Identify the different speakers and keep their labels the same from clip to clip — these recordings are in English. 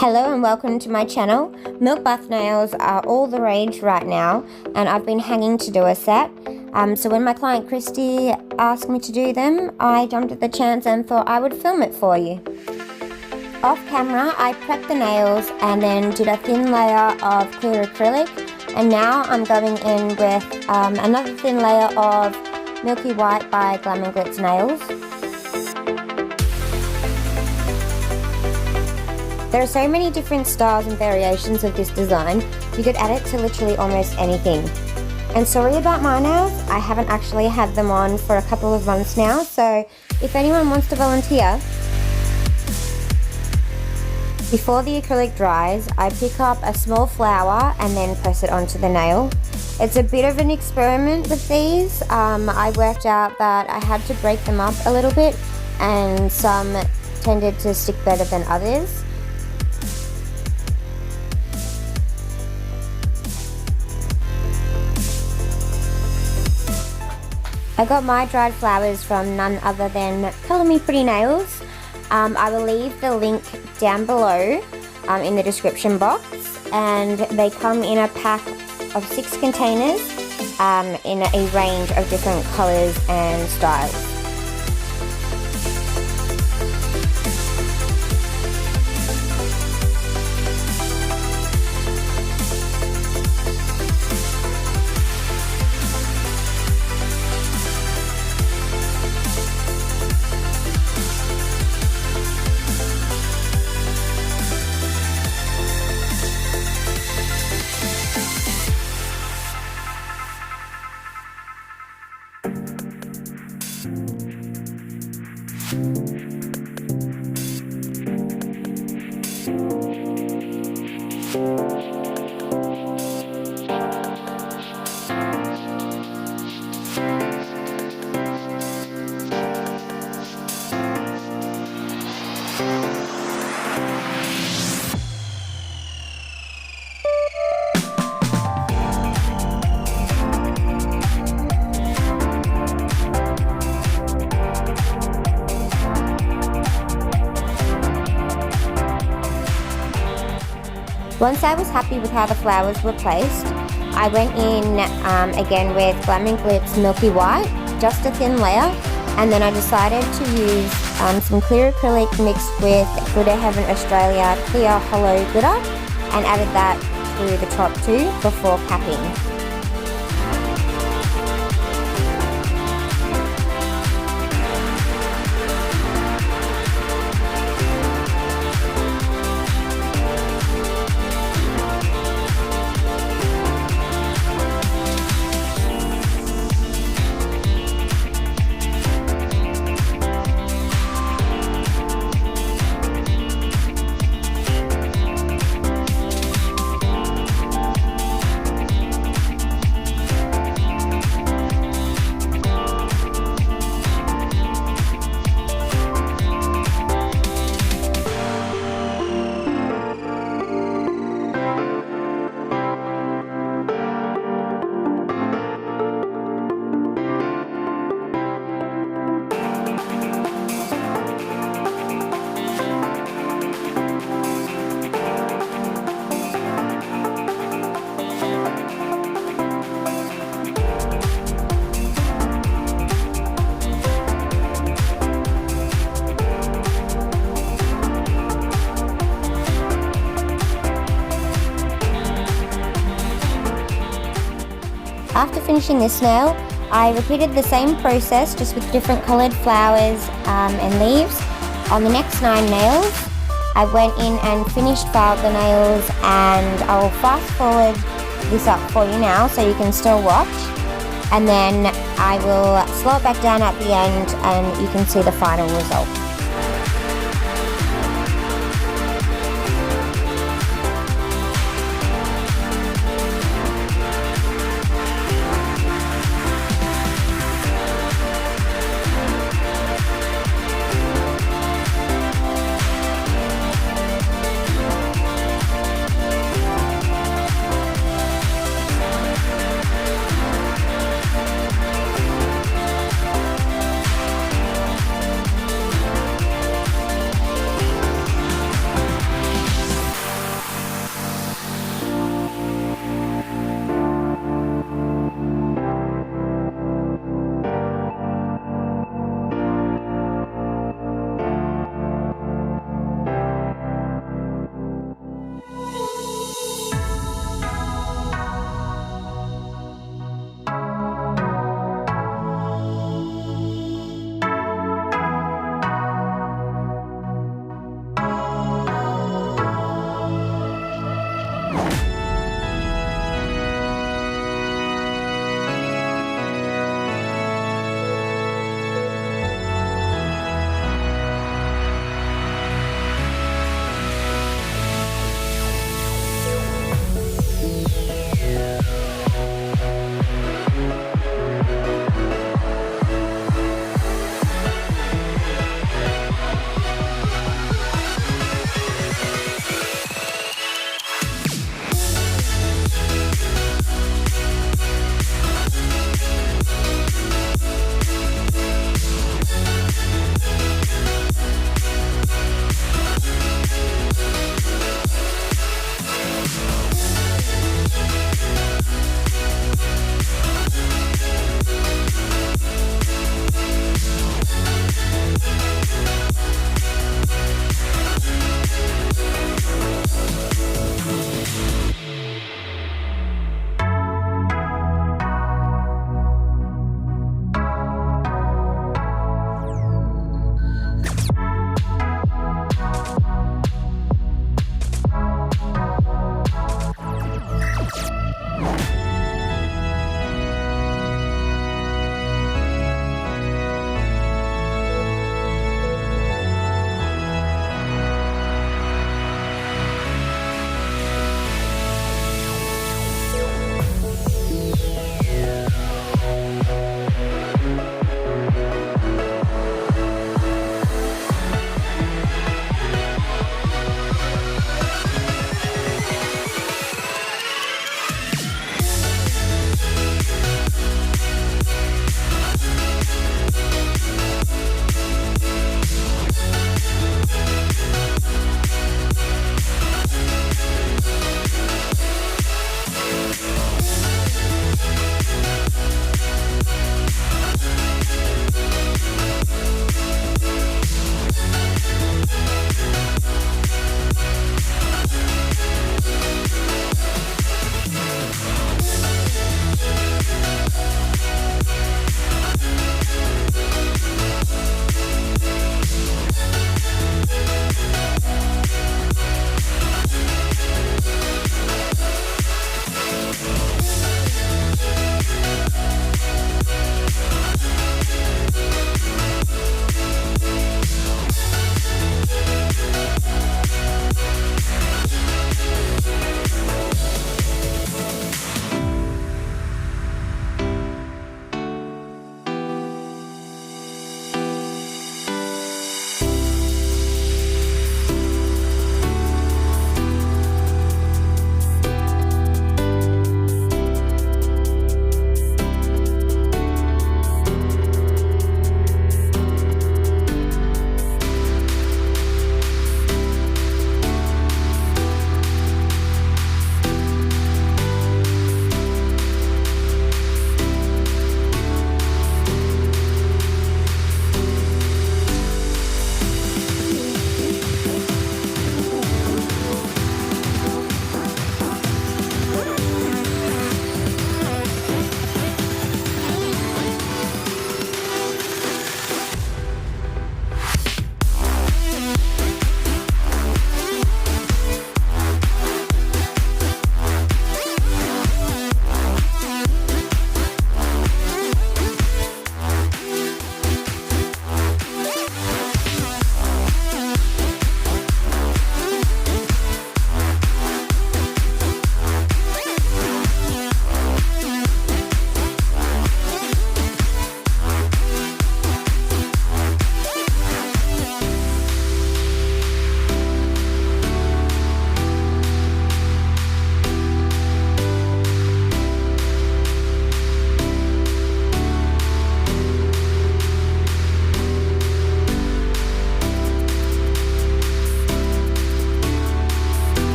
Speaker 1: Hello and welcome to my channel. Milk bath nails are all the rage right now, and I've been hanging to do a set. So when my client Christy asked me to do them, I jumped at the chance and thought I would film it for you. Off camera, I prepped the nails and then did a thin layer of clear acrylic, and now I'm going in with another thin layer of Milky White by Glam & Glitz Nails. There are so many different styles and variations of this design, you could add it to literally almost anything. And sorry about my nails, I haven't actually had them on for a couple of months now, so if anyone wants to volunteer. Before the acrylic dries, I pick up a small flower and then press it onto the nail. It's a bit of an experiment with these. I worked out that I had to break them up a little bit, and some tended to stick better than others. I got my dried flowers from none other than Colour Me Pretty Nails. I will leave the link down below in the description box, and they come in a pack of 6 containers in a range of different colours and styles. Once I was happy with how the flowers were placed, I went in again with Glam & Glitz Milky White, just a thin layer, and then I decided to use some clear acrylic mixed with Glitter Heaven Australia Clear Hollow Glitter, and added that through the top too before capping. After finishing this nail, I repeated the same process just with different coloured flowers and leaves. On the next 9 nails, I went in and finished filed the nails, and I'll fast forward this up for you now so you can still watch, and then I will slow it back down at the end and you can see the final result.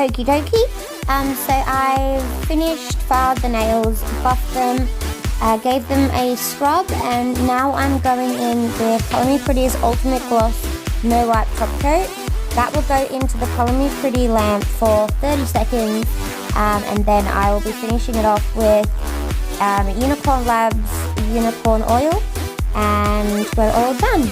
Speaker 1: Okie dokie. So I finished, filed the nails, buffed them, gave them a scrub, and now I'm going in with Color Me Pretty's Ultimate Gloss No Wipe Top Coat. That will go into the Color Me Pretty lamp for 30 seconds, and then I will be finishing it off with Unicorn Labs Unicorn Oil, and we're all done.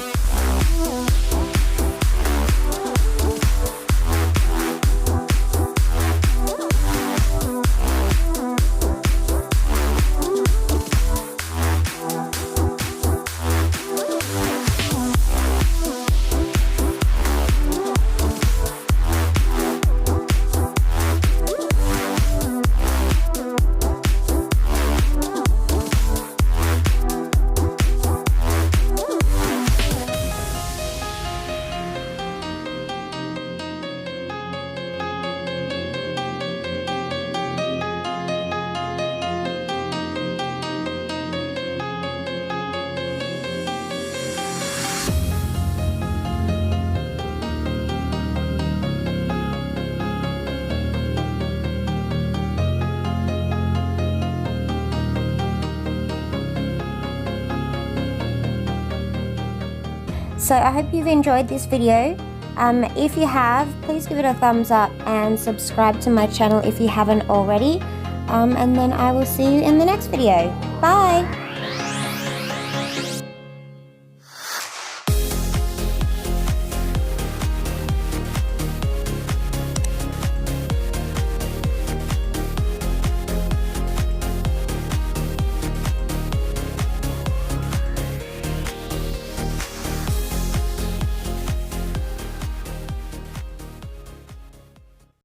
Speaker 1: So I hope you've enjoyed this video. If you have, please give it a thumbs up and subscribe to my channel if you haven't already. And then I will see you in the next video. Bye!